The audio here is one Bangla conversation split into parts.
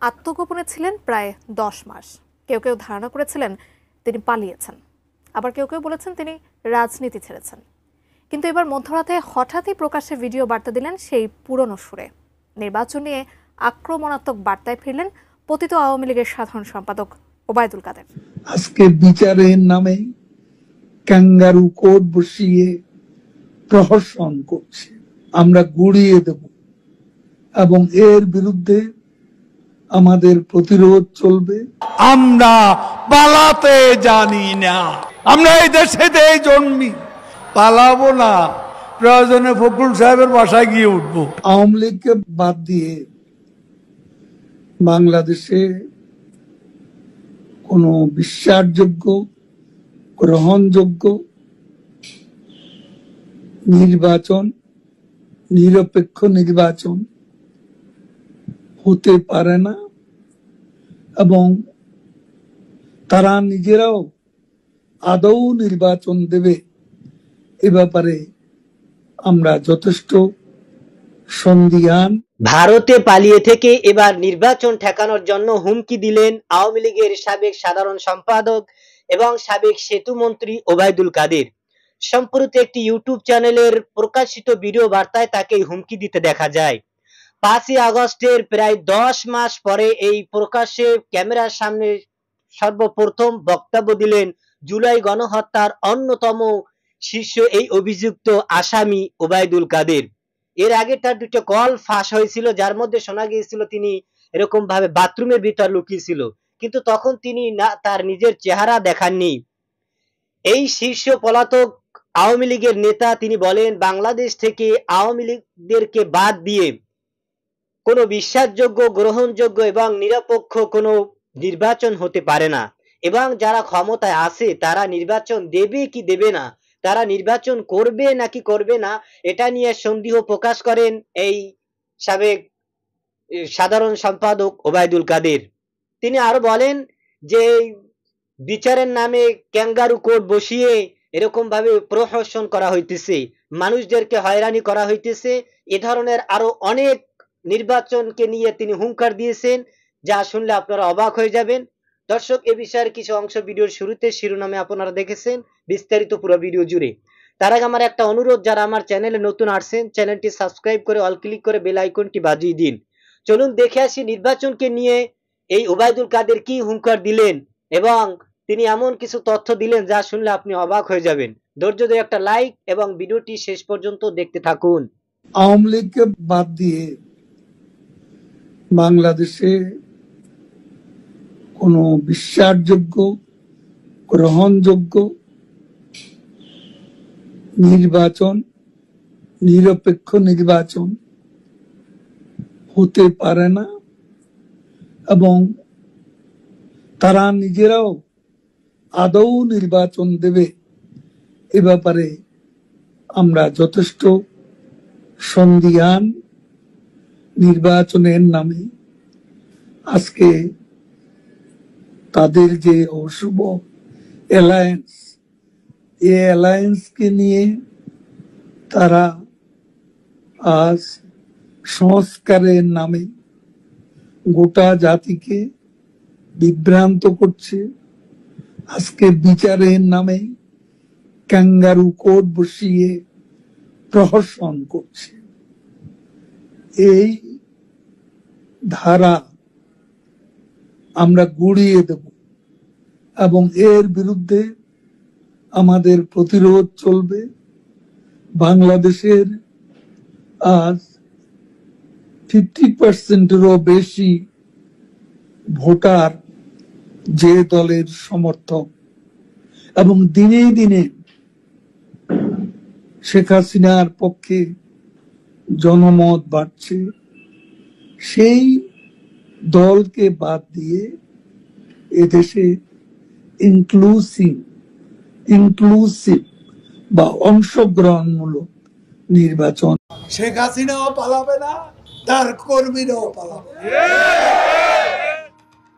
আত্মগোপনে ছিলেন প্রায় 10 মাস। কেউ কেউ ধারণা করেছিলেন তিনি পালিয়েছেন, আবার কেউ কেউ বলেছেন তিনি রাজনীতি ছেড়েছেন। কিন্তু এবার মধ্যরাতে হঠাৎই প্রকাশ্যে ভিডিও বার্তা দিলেন সেই পুরনো সুরে। নির্বাচন নিয়ে আক্রমণাত্মক বার্তায় ফিরলেন পতিত আওয়ামী লীগের সাধারণ সম্পাদক ওবায়দুল কাদের। আজকে বিচারের নামে ক্যাঙ্গারু কোর্ট বসিয়ে প্রহসন করছে, আমরা গুড়িয়ে দেব এবং এর বিরুদ্ধে আমাদের প্রতিরোধ চলবে। আমরা পালাতে জানি না, আমরা এই দেশেতে জন্মি, পালাবো না। প্রয়োজনে ফখরুল সাহেবের বাসায় গিয়ে উঠবো। আওয়ামী লীগকে বাদ দিয়ে বাংলাদেশে কোনো বিশ্বাসযোগ্য, গ্রহণযোগ্য নির্বাচন, নিরপেক্ষ নির্বাচন হতে পারে না এবং তারা নিজেরাও আদৌ নির্বাচন দেবে এ ব্যাপারে আমরা যথেষ্ট সন্দিহান। ভারতে পালিয়ে থেকে এবার নির্বাচন ঠেকানোর জন্য হুমকি দিলেন আওয়ামী লীগের সাবেক সাধারণ সম্পাদক এবং সাবেক সেতু মন্ত্রী ওবায়দুল কাদের। সম্প্রতি একটি ইউটিউব চ্যানেলের প্রকাশিত ভিডিও বার্তায় তাকে হুমকি দিতে দেখা যায়। 5ই আগস্টের প্রায় 10 মাস পরে এই প্রকাশ্যে ক্যামেরার সামনে সর্বপ্রথম বক্তব্য দিলেন জুলাই গণহত্যার অন্যতম শীর্ষ এই অভিযুক্ত আসামি ওবায়দুল কাদের। এর আগে তার দুটো কল ফাঁস হয়েছিল, যার মধ্যে শোনা গিয়েছিল তিনি এরকম ভাবে বাথরুমের ভিতর লুকিয়েছিল, কিন্তু তখন তিনি না তার নিজের চেহারা দেখাননি। এই শীর্ষ পলাতক আওয়ামী লীগের নেতা তিনি বলেন, বাংলাদেশ থেকে আওয়ামী লীগদেরকে বাদ দিয়ে কোনো বিশ্বাসযোগ্য, গ্রহণযোগ্য এবং নিরপেক্ষ কোনো নির্বাচন হতে পারে না এবং যারা ক্ষমতায় আছে তারা নির্বাচন দেবে কি দেবে না, তারা নির্বাচন করবে নাকি করবে না, এটা নিয়ে সন্দেহ প্রকাশ করেন এই সাবেক সাধারণ সম্পাদক ওবায়দুল কাদের। তিনি আরো বলেন যে বিচারের নামে ক্যাঙ্গারু কোর্ট বসিয়ে এরকম ভাবে প্রহসন করা হইতেছে, মানুষদেরকে হয়রানি করা হইতেছে। এ ধরনের আরো অনেক নির্বাচনকে নিয়ে তিনি হুঙ্কার দিয়েছেন, যা শুনলে আপনারা অবাক হয়ে যাবেন। দর্শক, এ বিষয়ের কিছু অংশ ভিডিওর শুরুতে শিরোনামে আপনারা দেখেছেন, বিস্তারিত পুরো ভিডিও জুড়ে। তার আগে আমার একটা অনুরোধ, যারা আমার চ্যানেলে নতুন আসছেন চ্যানেলটি সাবস্ক্রাইব করে অল ক্লিক করে বেল আইকনটি বাজিয়ে দিন। চলুন দেখে আসি নির্বাচনকে নিয়ে এই ওবায়দুল কাদের কি হুঙ্কার দিলেন এবং তিনি এমন কিছু তথ্য দিলেন যা শুনলে আপনি অবাক হয়ে যাবেন। ধৈর্য ধরে একটা লাইক এবং ভিডিওটি শেষ পর্যন্ত দেখতে থাকুন। আওয়ামী লীগকে বাদ দিয়ে বাংলাদেশে কোনো বিশ্বাসযোগ্য, গ্রহণযোগ্য নির্বাচন, নিরপেক্ষ নির্বাচন হতে পারে না এবং তারা নিজেরাও আদৌ নির্বাচন দেবে এ ব্যাপারে আমরা যথেষ্ট সন্দিহান। নির্বাচনের নামে আজকে তাদের যে অশুভ অ্যালায়েন্স, এই অ্যালায়েন্সকে নিয়ে তারা আজ সংস্কারের নামে গোটা জাতিকে বিভ্রান্ত করছে। আজকে বিচারের নামে ক্যাঙ্গারু কোর্ট বসিয়ে প্রহসন করছে। এই ধারা আমরা গুড়িয়ে দেব এবং এর বিরুদ্ধে আমাদের প্রতিরোধ চলবে। বাংলাদেশের আজ 50%-এরও বেশি ভোটার যে দলের সমর্থক এবং দিনে দিনে শেখ হাসিনার পক্ষে জনমত বাড়ছে, সেই দলকে বাদ দিয়ে এদেশে ইনক্লুসিভ বা অংশগ্রহণমূলক নির্বাচন। শেখ হাসিনাও পালাবে না, তার কর্মীরাও পালাবে।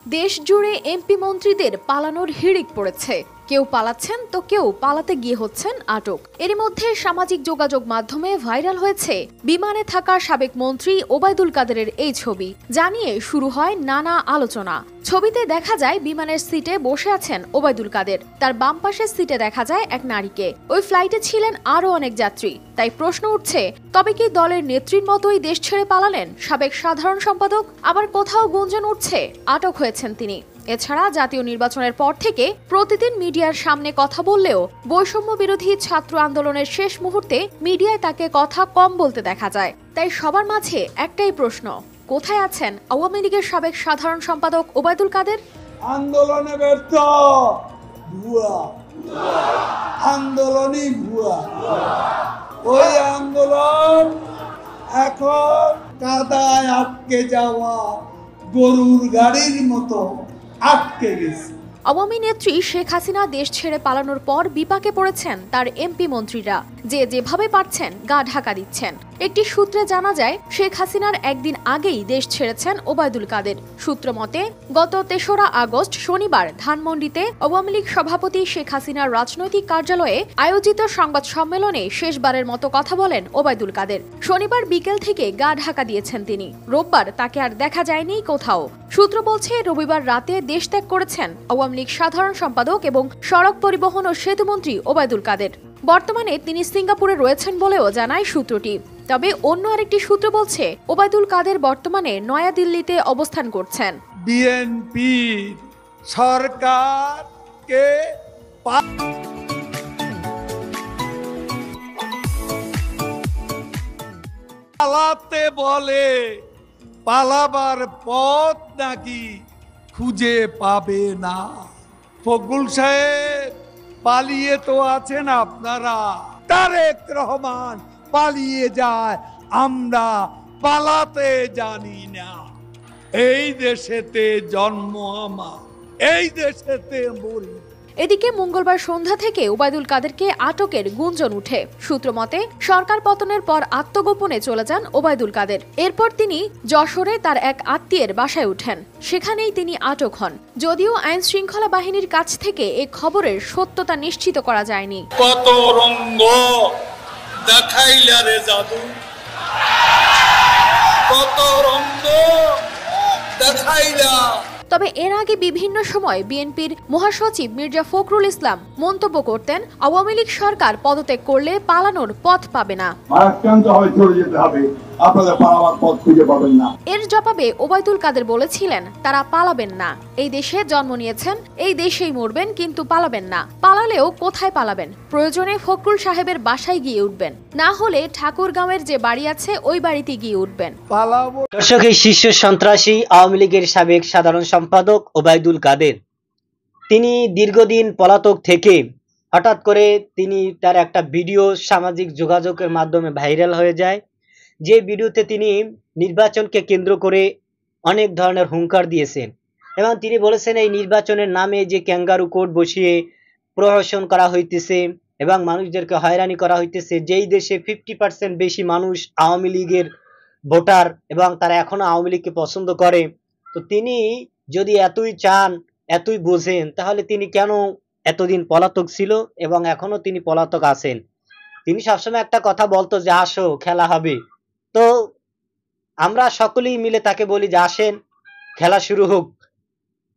দেশ জুড়ে এমপি মন্ত্রীদের পালানোর হিড়িক পড়েছে। কেউ পালাচ্ছেন তো কেউ পালাতে গিয়ে হচ্ছেন আটক। এরই মধ্যে সামাজিক যোগাযোগ মাধ্যমে ভাইরাল হয়েছে বিমানে থাকা সাবেক মন্ত্রী ওবায়দুল কাদেরের এই ছবি, জানিয়ে শুরু হয় নানা আলোচনা। ছবিতে দেখা যায় বিমানের সিটে বসে আছেন ওবায়দুল কাদের, তার বাম পাশের সিটে দেখা যায় এক নারীকে। ওই ফ্লাইটে ছিলেন আরো অনেক যাত্রী। তাই প্রশ্ন উঠছে, তবে কি দলের নেত্রীর মতোই দেশ ছেড়ে পালালেন সাবেক সাধারণ সম্পাদক? আবার কোথাও গুঞ্জন উঠছে আটক হয়েছেন তিনি। এছাড়া জাতীয় নির্বাচনের পর থেকে প্রতিদিন মিডিয়ার সামনে কথা বললেও বৈষম্য বিরোধী ছাত্র আন্দোলনের শেষ মুহূর্তে মিডিয়ায় তাকে কথা কম বলতে দেখা যায়। তাই সবার মাঝে একটাই প্রশ্ন, কোথায় আছেন আওয়ামী লীগের সাবেক সাধারণ সম্পাদক ওবায়দুল কাদের? আন্দোলনে ব্যর্থ, ভুয়া আন্দোলনই ভুয়া। ওই আন্দোলন এখন কাদায় আটকে যাওয়া গরুর গাড়ির মতো আটকে গেছে। আওয়ামী নেত্রী শেখ হাসিনা দেশ ছেড়ে পালানোর পর বিপাকে পড়েছেন তার এমপি মন্ত্রীরা, যে যেভাবে পারছেন গা ঢাকা দিচ্ছেন। একটি সূত্রে জানা যায়, শেখ হাসিনার একদিন আগেই দেশ ছেড়েছেন ওবায়দুল কাদের। সূত্র মতে, গত ৩রা আগস্ট শনিবার ধানমন্ডিতে আওয়ামী লীগ সভাপতি শেখ হাসিনার রাজনৈতিক কার্যালয়ে আয়োজিত সংবাদ সম্মেলনে শেষবারের মতো কথা বলেন ওবায়দুল কাদের। শনিবার বিকেল থেকে গা ঢাকা দিয়েছেন তিনি। রোববার তাকে আর দেখা যায়নি কোথাও। সূত্র বলছে, রবিবার রাতে দেশ ত্যাগ করেছেন আওয়ামী লীগ সাধারণ সম্পাদক এবং সড়ক পরিবহন ও সেতুমন্ত্রী ওবায়দুল কাদের। বর্তমানে তিনি সিঙ্গাপুরে রয়েছেন বলেও জানায় সূত্রটি। তবে অন্য আরেকটি সূত্র বলছে, ওবায়দুল কাদের বর্তমানে নয়াদিল্লিতে অবস্থান করছেন। বিএনপি সরকারকে পালাতে বলে, পালাবার পথ নাকি খুঁজে পাবে না। ফখরুল সাহেব পালিয়ে তো আছেন আপনারা, তারেক রহমান পালিয়ে যায়, আমরা পালাতে জানি না। এই দেশেতে জন্ম আমার, এই দেশেতে মরি। এদিকে মঙ্গলবার সন্ধ্যা থেকে ওবায়দুল কাদেরকে আটকের গুঞ্জন উঠে। সূত্র মতে, সরকার পতনের পর আত্মগোপনে চলে যান ওবায়দুল কাদের। এরপর তিনি যশোরে তার এক আত্মীয়ের বাসায় উঠেন, সেখানেই তিনি আটক হন। যদিও আইন শৃঙ্খলা বাহিনীর কাছ থেকে এ খবরের সত্যতা নিশ্চিত করা যায়নি। কত রঙ্গ দেখাইলা রে জাদু, কত রঙ্গ দেখাইলা। তবে এর আগে বিভিন্ন সময় বিএনপির মহাসচিব মির্জা ফখরুল ইসলাম মন্তব্য করতেন, আওয়ামী লীগ সরকার পদত্যাগ করলে পালানোর পথ পাবে না। এর জবাবে ওবায়দুল কাদের বলেছিলেন, তারা পালাবেন না। এই দেশে জন্ম নিয়েছেন, এই দেশেই মরবেন, কিন্তু পালাবেন না। পালালেও কোথায় পালাবেন? প্রয়োজনে ফখরুল সাহেবের বাসায় গিয়ে উঠবেন, না হলে ঠাকুরগাঁওয়ের যে বাড়ি আছে ওই বাড়িতে গিয়ে উঠবেন। দর্শক, এই শীর্ষ সন্ত্রাসী আওয়ামী লীগের সাবেক সাধারণ সম্পাদক ওবায়দুল কাদের, তিনি দীর্ঘদিন পলাতক থেকে হঠাৎ করে তিনি তার একটা ভিডিও সামাজিক যোগাযোগের মাধ্যমে ভাইরাল হয়ে যায়। যে ভিডিওতে তিনি নির্বাচনকে কেন্দ্র করে অনেক ধরনের হুঙ্কার দিয়েছেন এবং তিনি বলেছেন, এই নির্বাচনের নামে যে ক্যাঙ্গারু কোর্ট বসিয়ে প্রহসন করা হইতেছে এবং মানুষদেরকে হয়রানি করা হইতেছে, যেই দেশে 50% বেশি মানুষ আওয়ামী লীগের ভোটার এবং তারা এখনো আওয়ামী লীগকে পছন্দ করে, তো তিনি যদি এতই চান, এতই বোঝেন, তাহলে তিনি কেন এতদিন পলাতক ছিল এবং এখনো তিনি পলাতক আছেন? তিনি সবসময় একটা কথা বলতো যে আসো খেলা হবে। তো আমরা সকলেই মিলে তাকে বলি যে আসেন খেলা শুরু হোক।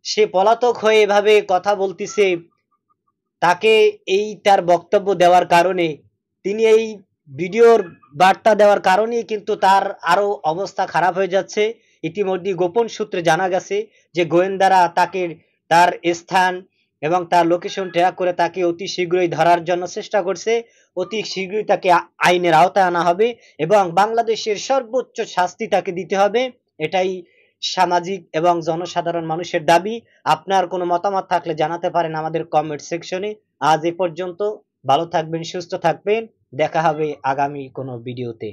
সে পলাতক হয়ে এভাবে কথা বলতেছে, তাকে এই তার বক্তব্য দেওয়ার কারণে, তিনি এই ভিডিওর বার্তা দেওয়ার কারণেই কিন্তু তার আরো অবস্থা খারাপ হয়ে যাচ্ছে। ইতিমধ্যে গোপন সূত্রে জানা গেছে যে গোয়েন্দারা তাকে তার স্থান এবং তার লোকেশন ট্র্যাক করে তাকে অতি শীঘ্রই ধরার জন্য চেষ্টা করছে। অতি শীঘ্রই তাকে আইনের আওতায় আনা হবে এবং বাংলাদেশের সর্বোচ্চ শাস্তি তাকে দিতে হবে। এটাই সামাজিক এবং জনসাধারণ মানুষের দাবি। আপনার কোনো মতামত থাকলে জানাতে পারেন আমাদের কমেন্ট সেকশনে। আজ এ পর্যন্ত, ভালো থাকবেন, সুস্থ থাকবেন, দেখা হবে আগামী কোনো ভিডিওতে।